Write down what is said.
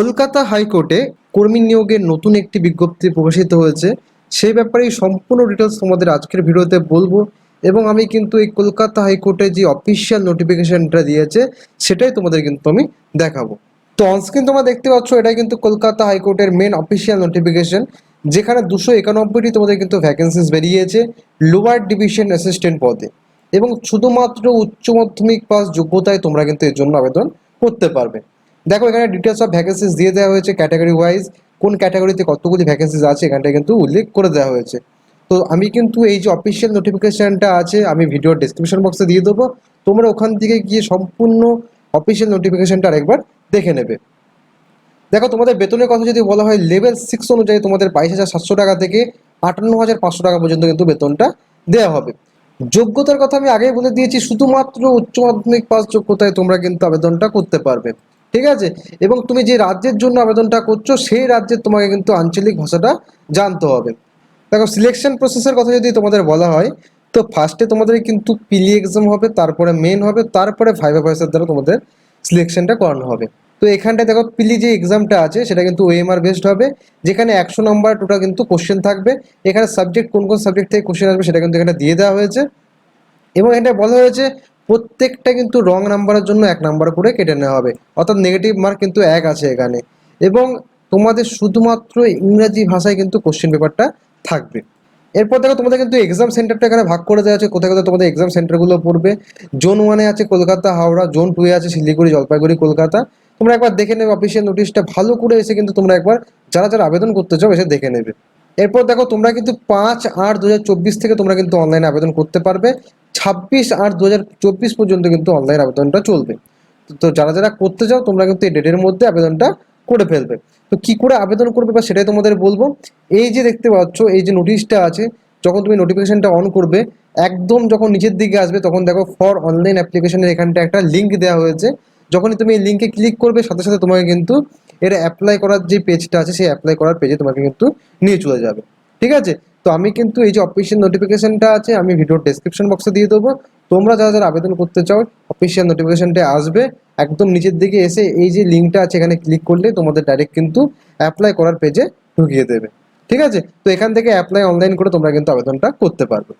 কলকাতা হাইকোর্টে কর্মী নিয়োগের নতুন একটি বিজ্ঞপ্তি প্রকাশিত হয়েছে। সেই ব্যাপারেই সম্পূর্ণ ডিটেলস তোমাদের আজকের ভিডিওতে বলবো, এবং আমি কিন্তু এই কলকাতা হাইকোর্টে যে অফিসিয়াল নোটিফিকেশনটা দিয়েছে সেটাই তোমাদের কিন্তু আমি দেখাবো। তো অনস্ক্রিন তোমরা দেখতে পাচ্ছ, এটা কিন্তু কলকাতা হাইকোর্টের মেন অফিসিয়াল নোটিফিকেশন, যেখানে 291টি তোমাদের কিন্তু ভ্যাকেন্সিস বেরিয়েছে লোয়ার ডিভিশন অ্যাসিস্ট্যান্ট পদে, এবং শুধুমাত্র উচ্চ মাধ্যমিক পাস যোগ্যতায় তোমরা কিন্তু এর জন্য আবেদন করতে পারবে। দেখো, এখানে ডিটেলস অফ ভ্যাকেন্সিস দিয়ে দেওয়া হয়েছে ক্যাটাগরি ওয়াইজ, কোন ক্যাটাগরিতে কতগুলি ভ্যাকেন্সিস আছে এখানটা কিন্তু উল্লেখ করে দেওয়া হয়েছে। তো আমি কিন্তু এই যে অফিসিয়াল নোটিফিকেশনটা আছে আমি ভিডিওর ডেসক্রিপশন বক্সে দিয়ে দেবো, তোমরা ওখান থেকে গিয়ে সম্পূর্ণ অফিসিয়াল নোটিফিকেশনটা আরেকবার দেখে নেবে। দেখো, তোমাদের বেতনের কথা যদি বলা হয়, লেভেল 6 অনুযায়ী তোমাদের 22,700 টাকা থেকে 58,500 টাকা পর্যন্ত কিন্তু বেতনটা দেওয়া হবে। যোগ্যতার কথা আমি আগেই বলে দিয়েছি, শুধুমাত্র উচ্চ মাধ্যমিক পাস যোগ্যতায় তোমরা কিন্তু আবেদনটা করতে পারবে, ঠিক আছে। এবং তুমি যে রাজ্যের জন্য আবেদনটা করছো সেই রাজ্যের তোমাকে কিন্তু আঞ্চলিক ভাষাটা জানতে হবে। দেখো, সিলেকশন প্রসেসের কথা যদি তোমাদের বলা হয়, তো ফার্স্টে তোমাদের কিন্তু পিলি এক্সাম হবে, তারপরে মেন হবে, তারপরে ভাইভা ভয়েসের দ্বারা তোমাদের সিলেকশনটা করানো হবে। তো এখানটায় দেখো, পিলি যে এক্সামটা আছে সেটা কিন্তু ওএমআর বেসড হবে, যেখানে 100 নম্বর টোটাল কিন্তু কোশ্চেন থাকবে। এখানে সাবজেক্ট কোন কোন সাবজেক্ট থেকে কোশ্চেন আসবে সেটা কিন্তু এখানে দিয়ে দেওয়া হয়েছে, এবং এটা বলা হয়েছে প্রত্যেকটা কিন্তু রং নাম্বারের জন্য 1 নাম্বার করে কেটে নেওয়া হবে, অর্থাৎ নেগেটিভ মার্ক কিন্তু 1 আছে এখানে। এবং তোমাদের শুধুমাত্র ইংরাজি ভাষায় কিন্তু কোশ্চেন পেপারটা থাকবে। এরপর দেখো, তোমাদের কিন্তু এক্সাম সেন্টারটা এখানে ভাগ করে দেওয়া আছে, কোথায় কোথায় তোমাদের এক্সাম সেন্টারগুলো পড়বে। জোন 1-এ আছে কলকাতা হাওড়া, জোন 2-এ আছে শিলিগুড়ি জলপাইগুড়ি কলকাতা। তোমরা একবার দেখে নেবে অফিসিয়াল নোটিশটা ভালো করে, এসে কিন্তু তোমরা একবার যারা যারা আবেদন করতে চাও এসে দেখে নেবে। এরপর দেখো, তোমরা কিন্তু 5/8/2024 থেকে তোমরা কিন্তু অনলাইনে আবেদন করতে পারবে। 26/8/2024 পর্যন্ত কিন্তু অনলাইন আবেদনটা চলবে। তো যারা যারা করতে চাও তোমরা কিন্তু এই ডেটের মধ্যে আবেদনটা করে ফেলবে। তো কি করে আবেদন করবে বা সেটাই তোমাদের বলবো। এই যে দেখতে পাচ্ছ, এই যে নোটিশটা আছে, যখন তুমি নোটিফিকেশনটা অন করবে, একদম যখন নিচের দিকে আসবে তখন দেখো ফর অনলাইন অ্যাপ্লিকেশনের এখানটা একটা লিঙ্ক দেওয়া হয়েছে। যখনই তুমি এই লিঙ্কে ক্লিক করবে, সাথে সাথে তোমাকে কিন্তু এটা অ্যাপ্লাই করার যে পেজটা আছে সেই অ্যাপ্লাই করার পেজে তোমাকে কিন্তু নিয়ে চলে যাবে, ঠিক আছে। তো আমি কিন্তু এই যে অফিসিয়াল নোটিফিকেশনটা আছে আমি ভিডিওর ডেসক্রিপশন বক্সে দিয়ে দেবো। তোমরা যারা যারা আবেদন করতে চাও অফিসিয়াল নোটিফিকেশনটা আসবে, একদম নিচের দিকে এসে এই যে লিঙ্কটা আছে এখানে ক্লিক করলে তোমাদের ডাইরেক্ট কিন্তু অ্যাপ্লাই করার পেজে ঢুকিয়ে দেবে, ঠিক আছে। তো এখান থেকে অ্যাপ্লাই অনলাইন করে তোমরা কিন্তু আবেদনটা করতে পারবে।